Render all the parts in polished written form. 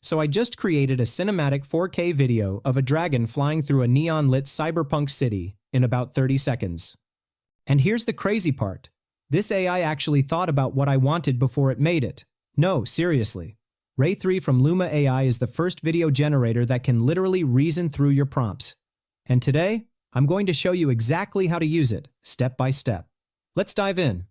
So I just created a cinematic 4K video of a dragon flying through a neon-lit cyberpunk city in about 30 seconds. And here's the crazy part. This AI actually thought about what I wanted before it made it. No, seriously. Ray3 from Luma AI is the first video generator that can literally reason through your prompts. And today, I'm going to show you exactly how to use it, step by step. Let's dive in.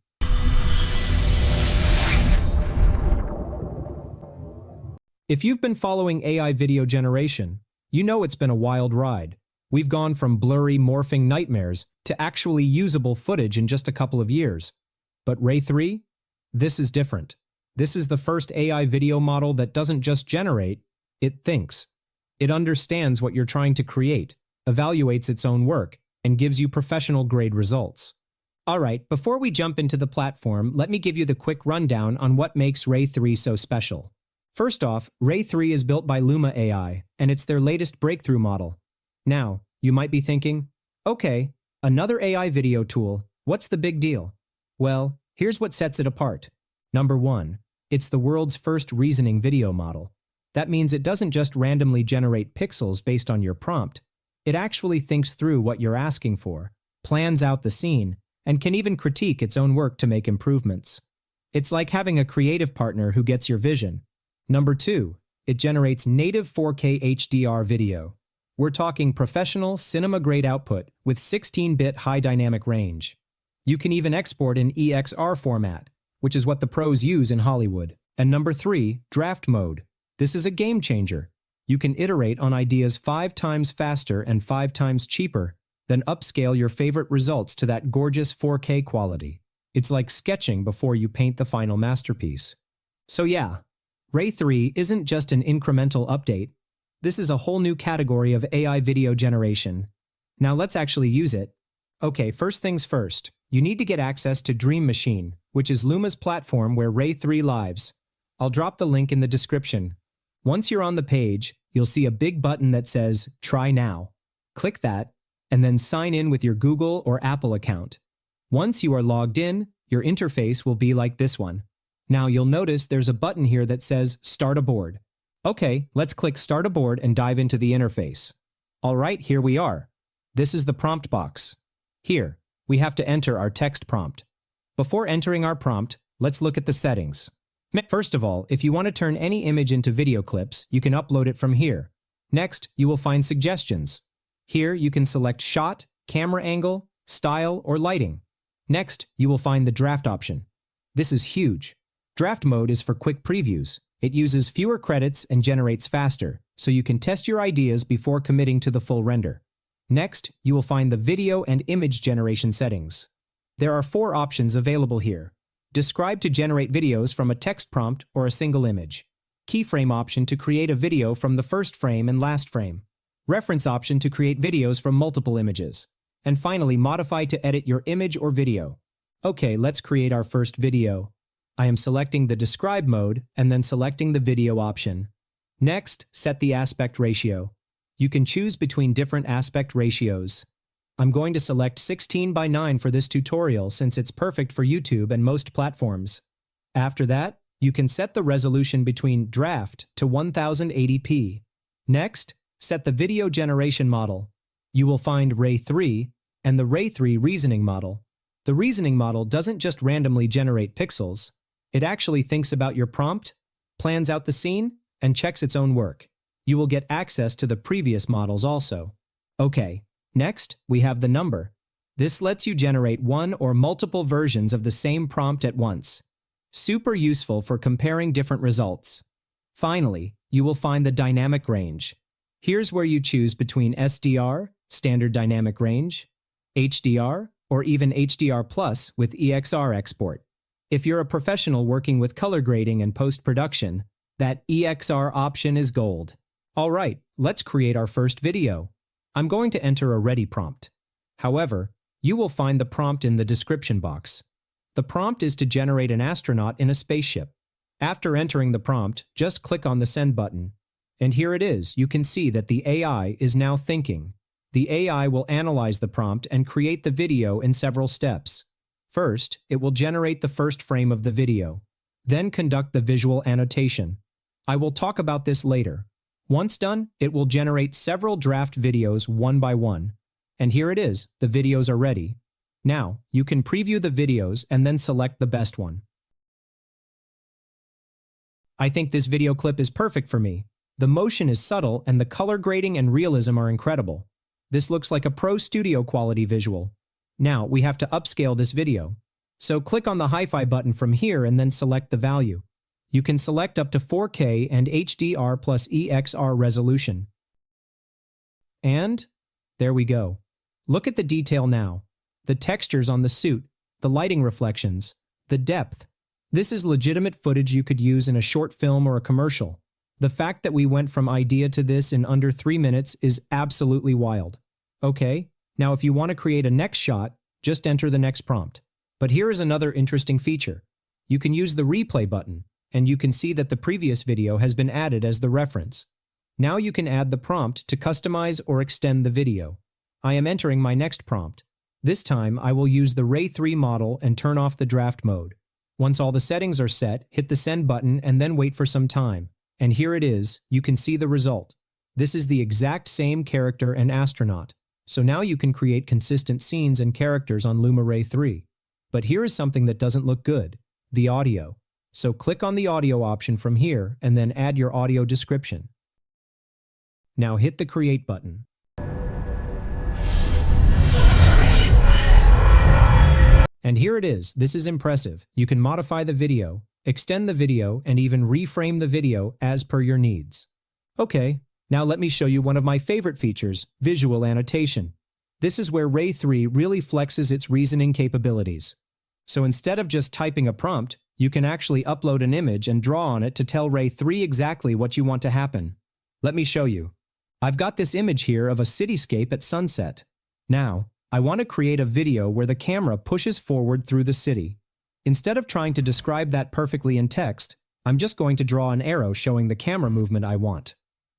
If you've been following AI video generation, you know it's been a wild ride. We've gone from blurry, morphing nightmares to actually usable footage in just a couple of years. But Ray3? This is different. This is the first AI video model that doesn't just generate, it thinks. It understands what you're trying to create, evaluates its own work, and gives you professional-grade results. Alright, before we jump into the platform, let me give you the quick rundown on what makes Ray3 so special. First off, Ray3 is built by Luma AI, and it's their latest breakthrough model. Now, you might be thinking, okay, another AI video tool, what's the big deal? Well, here's what sets it apart. Number 1, it's the world's first reasoning video model. That means it doesn't just randomly generate pixels based on your prompt. It actually thinks through what you're asking for, plans out the scene, and can even critique its own work to make improvements. It's like having a creative partner who gets your vision. Number 2, it generates native 4K HDR video. We're talking professional, cinema-grade output with 16-bit high dynamic range. You can even export in EXR format, which is what the pros use in Hollywood. And number 3, draft mode. This is a game changer. You can iterate on ideas 5 times faster and 5 times cheaper, then upscale your favorite results to that gorgeous 4K quality. It's like sketching before you paint the final masterpiece. So yeah, Ray3 isn't just an incremental update. This is a whole new category of AI video generation. Now let's actually use it. Okay, first things first. You need to get access to Dream Machine, which is Luma's platform where Ray3 lives. I'll drop the link in the description. Once you're on the page, you'll see a big button that says Try Now. Click that, and then sign in with your Google or Apple account. Once you are logged in, your interface will be like this one. Now you'll notice there's a button here that says Start a Board. Okay, let's click Start a Board and dive into the interface. Alright, here we are. This is the prompt box. Here, we have to enter our text prompt. Before entering our prompt, let's look at the settings. First of all, if you want to turn any image into video clips, you can upload it from here. Next, you will find suggestions. Here, you can select shot, camera angle, style, or lighting. Next, you will find the draft option. This is huge. Draft mode is for quick previews. It uses fewer credits and generates faster, so you can test your ideas before committing to the full render. Next, you will find the video and image generation settings. There are 4 options available here. Describe to generate videos from a text prompt or a single image. Keyframe option to create a video from the first frame and last frame. Reference option to create videos from multiple images. And finally, modify to edit your image or video. Okay, let's create our first video. I am selecting the Describe mode and then selecting the video option. Next, set the aspect ratio. You can choose between different aspect ratios. I'm going to select 16:9 for this tutorial since it's perfect for YouTube and most platforms. After that, you can set the resolution between draft to 1080p. Next, set the video generation model. You will find Ray3 and the Ray3 reasoning model. The reasoning model doesn't just randomly generate pixels. It actually thinks about your prompt, plans out the scene, and checks its own work. You will get access to the previous models also. Okay, next, we have the number. This lets you generate one or multiple versions of the same prompt at once. Super useful for comparing different results. Finally, you will find the dynamic range. Here's where you choose between SDR, standard dynamic range, HDR, or even HDR+ with EXR export. If you're a professional working with color grading and post-production, that EXR option is gold. Alright, let's create our first video. I'm going to enter a ready prompt. However, you will find the prompt in the description box. The prompt is to generate an astronaut in a spaceship. After entering the prompt, just click on the Send button. And here it is. You can see that the AI is now thinking. The AI will analyze the prompt and create the video in several steps. First, it will generate the first frame of the video. Then conduct the visual annotation. I will talk about this later. Once done, it will generate several draft videos one by one. And here it is, the videos are ready. Now, you can preview the videos and then select the best one. I think this video clip is perfect for me. The motion is subtle and the color grading and realism are incredible. This looks like a pro studio quality visual. Now, we have to upscale this video. So click on the hi-fi button from here and then select the value. You can select up to 4K and HDR+EXR resolution. And there we go. Look at the detail now. The textures on the suit, the lighting reflections, the depth. This is legitimate footage you could use in a short film or a commercial. The fact that we went from idea to this in under 3 minutes is absolutely wild. Okay, now if you want to create a next shot, just enter the next prompt. But here is another interesting feature. You can use the replay button, and you can see that the previous video has been added as the reference. Now you can add the prompt to customize or extend the video. I am entering my next prompt. This time I will use the Ray3 model and turn off the draft mode. Once all the settings are set, hit the send button and then wait for some time. And here it is, you can see the result. This is the exact same character and astronaut. So now you can create consistent scenes and characters on Luma Ray3. But here is something that doesn't look good, the audio. So click on the audio option from here and then add your audio description. Now hit the create button. And here it is, this is impressive. You can modify the video, extend the video, and even reframe the video as per your needs. Okay, now let me show you one of my favorite features, Visual Annotation. This is where Ray3 really flexes its reasoning capabilities. So instead of just typing a prompt, you can actually upload an image and draw on it to tell Ray3 exactly what you want to happen. Let me show you. I've got this image here of a cityscape at sunset. Now, I want to create a video where the camera pushes forward through the city. Instead of trying to describe that perfectly in text, I'm just going to draw an arrow showing the camera movement I want.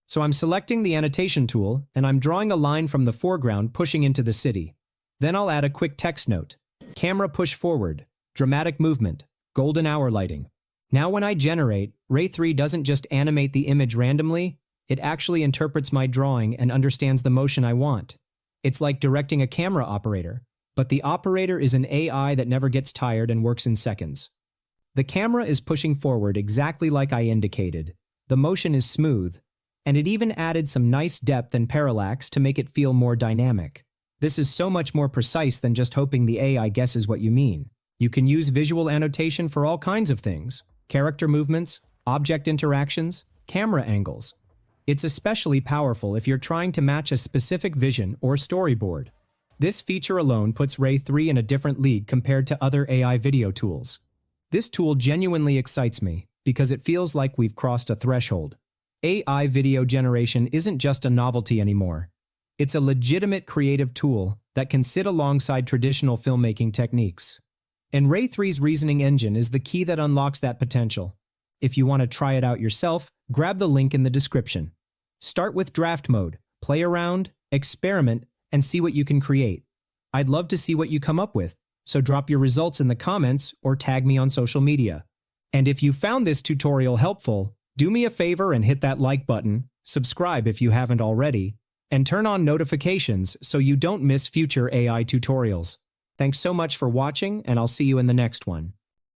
So I'm selecting the annotation tool, and I'm drawing a line from the foreground pushing into the city. Then I'll add a quick text note. Camera push forward, dramatic movement, golden hour lighting. Now when I generate, Ray3 doesn't just animate the image randomly, it actually interprets my drawing and understands the motion I want. It's like directing a camera operator, but the operator is an AI that never gets tired and works in seconds. The camera is pushing forward exactly like I indicated. The motion is smooth, and it even added some nice depth and parallax to make it feel more dynamic. This is so much more precise than just hoping the AI guesses what you mean. You can use visual annotation for all kinds of things: character movements, object interactions, camera angles. It's especially powerful if you're trying to match a specific vision or storyboard. This feature alone puts Ray3 in a different league compared to other AI video tools. This tool genuinely excites me because it feels like we've crossed a threshold. AI video generation isn't just a novelty anymore. It's a legitimate creative tool that can sit alongside traditional filmmaking techniques. And Ray3's reasoning engine is the key that unlocks that potential. If you want to try it out yourself, grab the link in the description. Start with draft mode, play around, experiment, and see what you can create. I'd love to see what you come up with, so drop your results in the comments or tag me on social media. And if you found this tutorial helpful, do me a favor and hit that like button, subscribe if you haven't already, and turn on notifications so you don't miss future AI tutorials. Thanks so much for watching, and I'll see you in the next one.